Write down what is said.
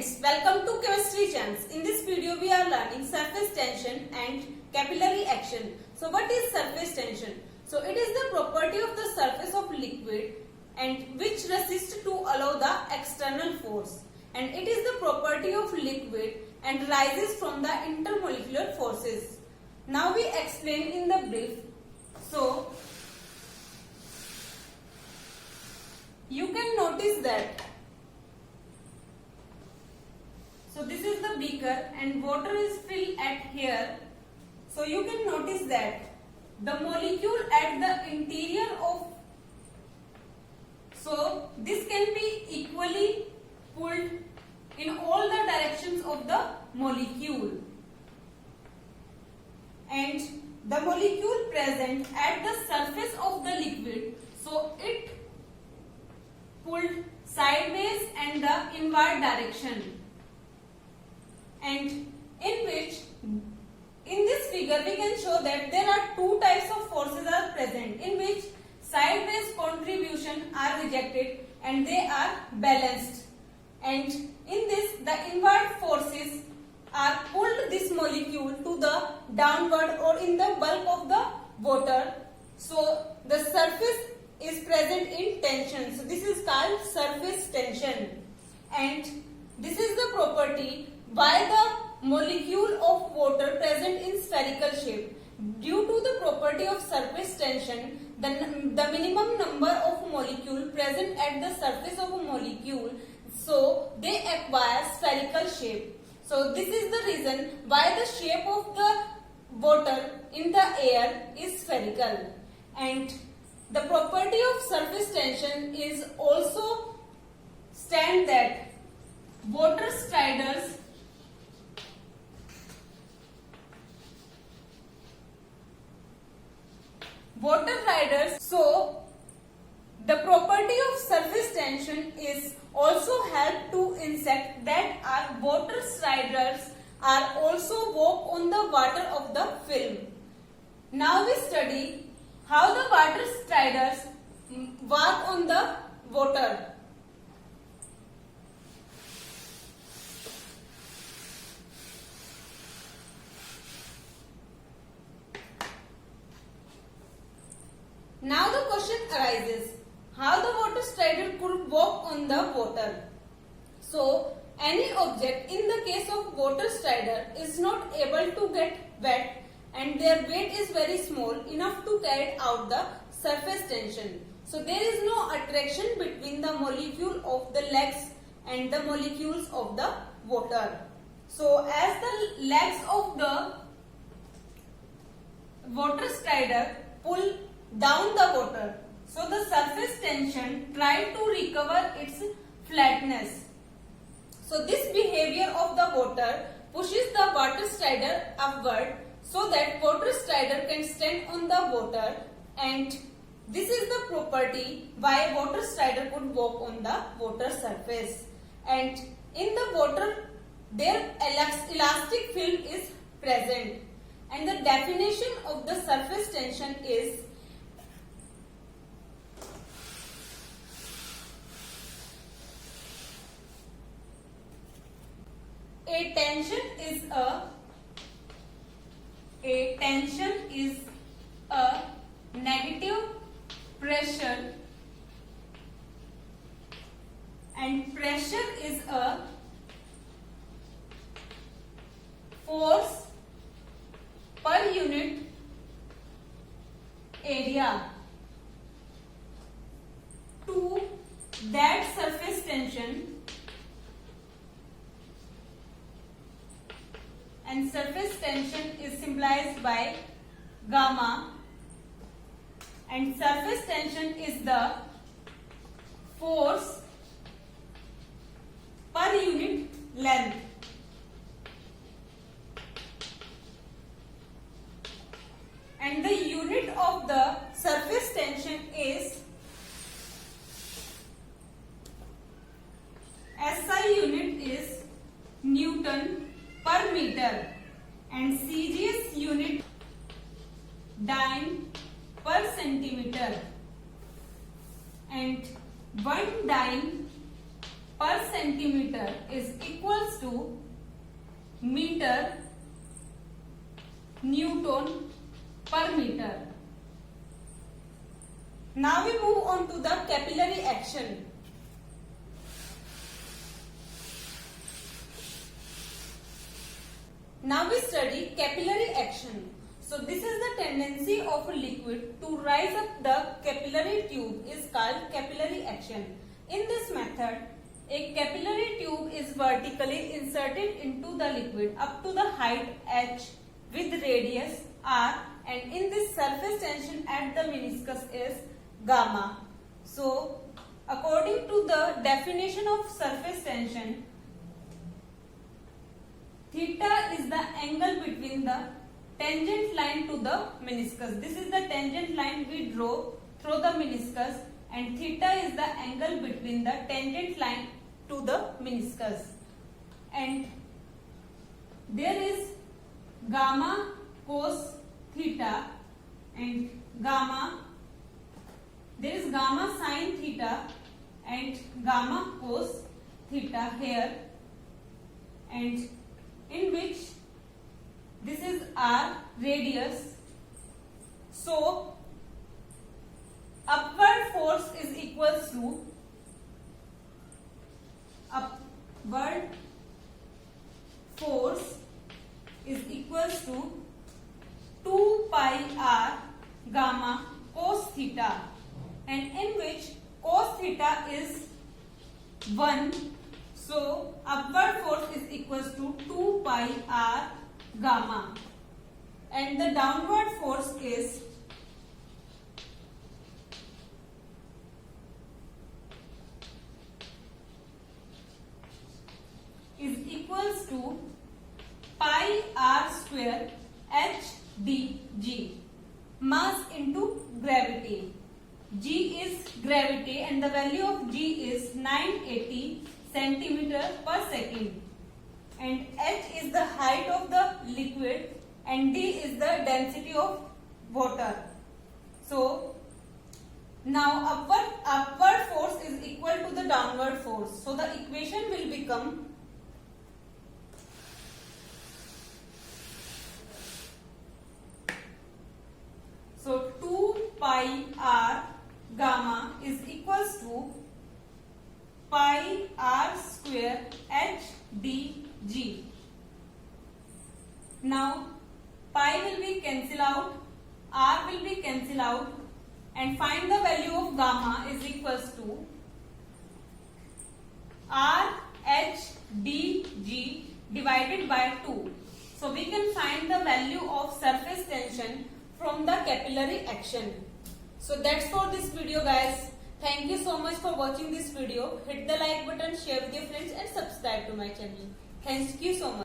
friends, welcome to Chemistry Chance. In this video we are learning surface tension and capillary action. So what is surface tension? So it is the property of the surface of liquid and which resists to allow the external force, and it is the property of liquid and rises from the intermolecular forces. Now we explain in the brief. So you can notice that this is the beaker and water is filled at here. So you can notice that the molecule at the interior of, so this can be equally pulled in all the directions of the molecule, and the molecule present at the surface of the liquid, so it pulled sideways and the inward direction, and in this figure we can show that there are two types of forces are present, in which sideways contribution are rejected and they are balanced, and in this the inward forces are pulled this molecule to the downward or in the bulk of the water. So the surface is present in tension. So this is called surface tension, and this is the property why the molecule of water present in spherical shape. Due to the property of surface tension, the minimum number of molecule present at the surface of a molecule, so they acquire spherical shape. So this is the reason why the shape of the water in the air is spherical, and the property of surface tension is also stand that water striders So the property of surface tension is also help to insect that are water striders are also walk on the water of the film. Now we study how the water striders walk on the water. Now the question arises, how the water strider could walk on the water. So any object in the case of water strider is not able to get wet and their weight is very small enough to carry out the surface tension. So there is no attraction between the molecule of the legs and the molecules of the water. So as the legs of the water strider pull down the water, so the surface tension try to recover its flatness. So this behavior of the water pushes the water strider upward so that water strider can stand on the water, and this is the property why water strider could walk on the water surface. And in the water their elastic film is present, and the definition of the surface tension is a tension is a negative pressure, and pressure is a force per unit area. To that surface tension, and surface tension is symbolized by gamma, and surface tension is the force per unit length. And the unit of the surface tension is SI unit is Newton per meter, and CGS unit dyne per centimeter, and 1 dyne per centimeter is equals to meter Newton per meter. Now we move on to the capillary action. Now we study capillary action. So this is the tendency of a liquid to rise up the capillary tube is called capillary action. In this method, a capillary tube is vertically inserted into the liquid up to the height h with radius r, and in this surface tension at the meniscus is gamma. So according to the definition of surface tension, theta is the angle between the tangent line to the meniscus. This is the tangent line we draw through the meniscus, and theta is the angle between the tangent line to the meniscus. And there is gamma cos theta and gamma. There is gamma sin theta and gamma cos theta here, and in which this is r radius. So upward force is equals to upward force is equals to 2 pi r gamma cos theta, and in which cos theta is 1. So upward force is equals to 2 pi r gamma, and the downward force is equals to pi r square h dg. Mass into gravity. G is gravity and the value of G is 980 centimeter per second, and h is the height of the liquid and d is the density of water. So now upward force is equal to the downward force. So the equation will become so 2 pi r gamma is equals to pi r square h dg. Now pi will be cancel out, r will be cancel out, and find the value of gamma is equals to r h dg divided by 2. So we can find the value of surface tension from the capillary action. So that's for this video, guys. Thank you so much for watching this video. Hit the like button, share with your friends and subscribe to my channel. Thank you so much.